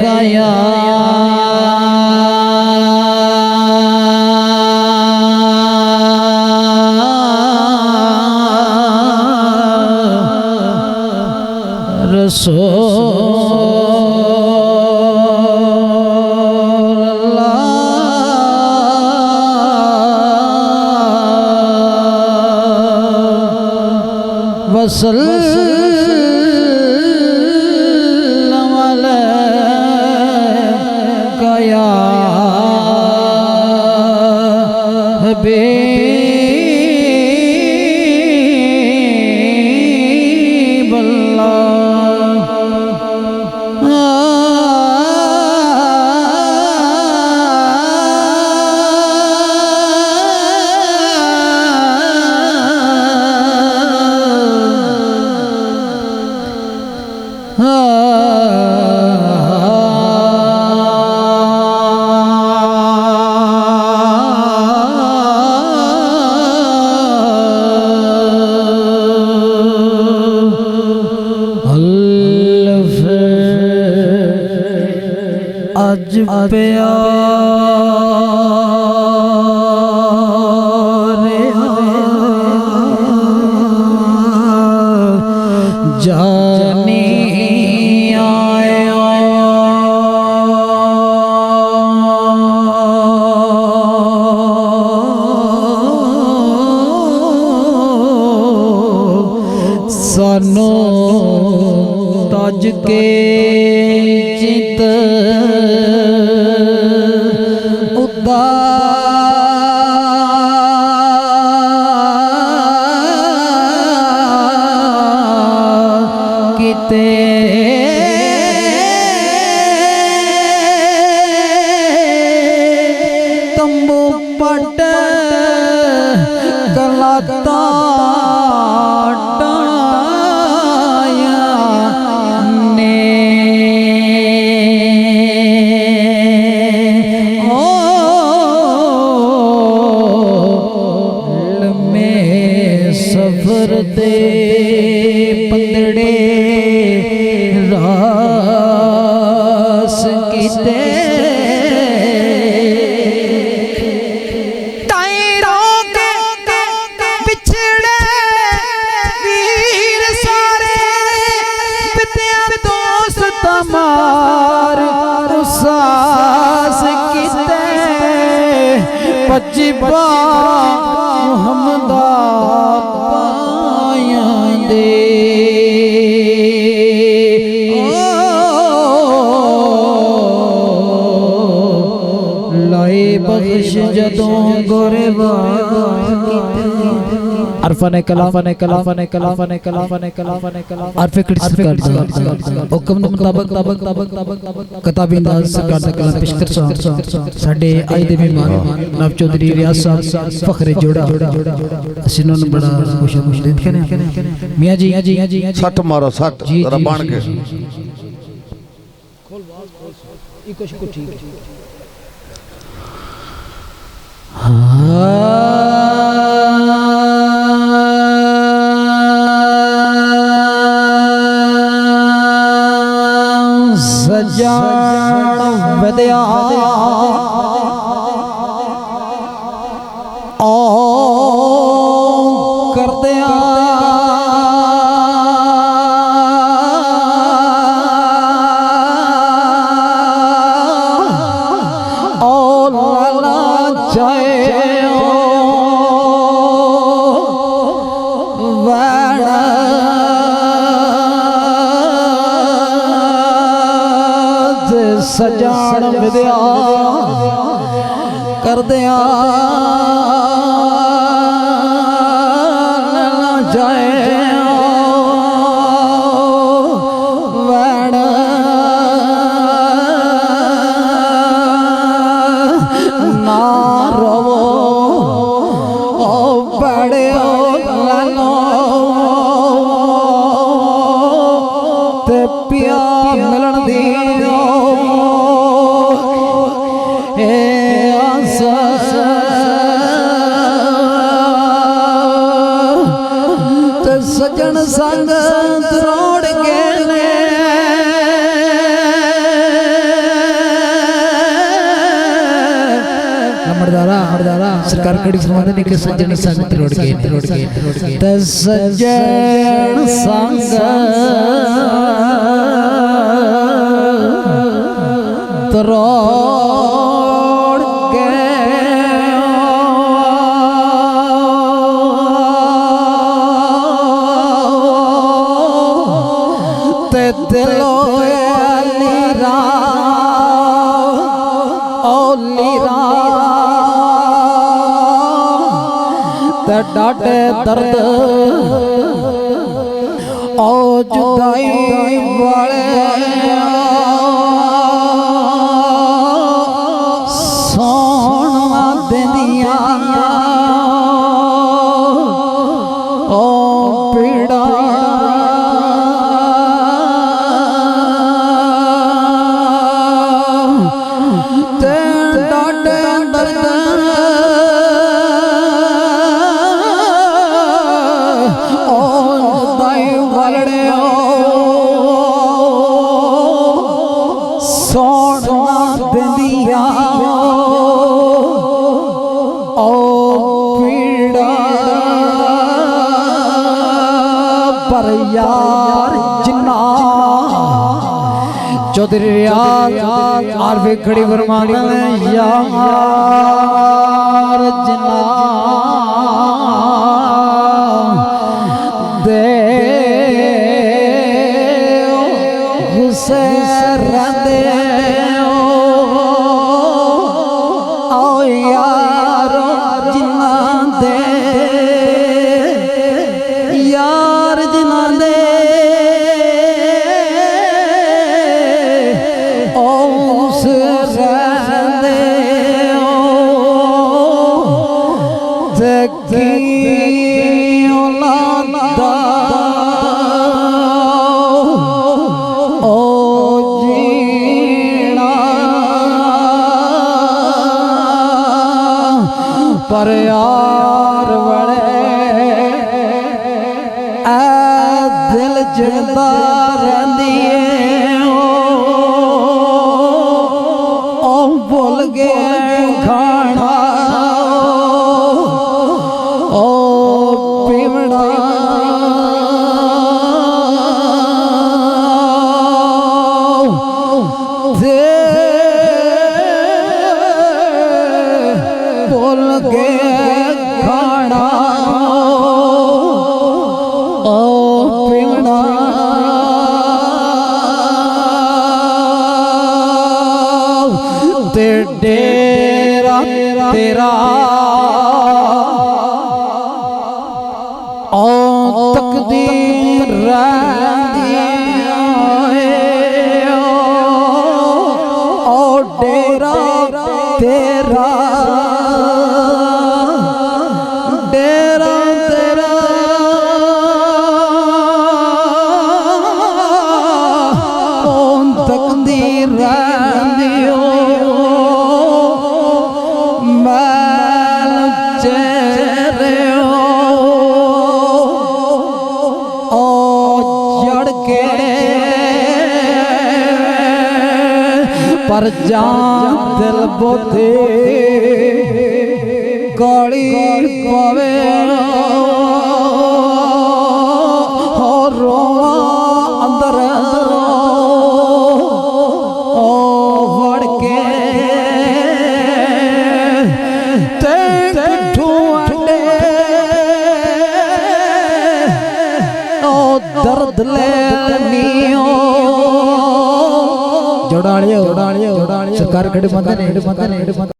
गया आज प्यारे जानी आया सानू तज के चित तंबू पट कलाता ने लम्बे सफर दे पंदड़े रास कीते पचिबा मुहम्मदा पाया दे लाए बख्श जदों गोरेबा अरफने कलाफने कलाफने कलाफने कलाफने कलाफने कलाफ अरफे क्रिटिस कर हुक्म दे मुताबिक किताबी अंदाज सरकार दा कलाम पेश कर साडे आई दे मेहमान नव चौधरी रियाज साहब फखरे जोड़ा ਅਸੀਂ ਉਹਨਾਂ ਨੂੰ बड़ा खुश कहने मियां जी 60 मारो 60 जरा बाण के खोल आवाज इको शिको ठीक सजान वदया ओ कर दिया ओ लाला जाए सजान विद्या कर दिया जाए वैण ना रवो ओ बड़े लालो ते पिया मिलन दी सजन संग रोड़ के सरकार कड़ी समाधि ने के सज्जन संग त्रोड़ गए ते सज्जन संग त्रोड़ गए ते दिलो डाटे दर्द ओ जुदाई वाले सोना देनिया ओ पीड़ा ते डाटे दर्द पर यार जिन्ना चौधरी आर वे खड़ी फरमान यार जिन्ना दे हुसैन दे ओ यार जिन्ना दे यार जिन्ना दे ओ हुसैन दे तकी औलाद ओ जीना पर यार बड़े आ दिल जगदा रहंदी ओ भुल गए खाना ओ पीवड़ा भुल गए खाना ओ पीवड़ा ते डेरा तेरा ओ तकदीर ओ डेरा तेरा डेरा तेरा ओ तकदीर दियो मैं चेहरे ओ जड़ के पर जान दिल बोते काली पावे हो रोवा अंदर ओ वड़ के ते ढूंढे ओ दर्द लेनियो जोड़ालियो सरकार खड़े मत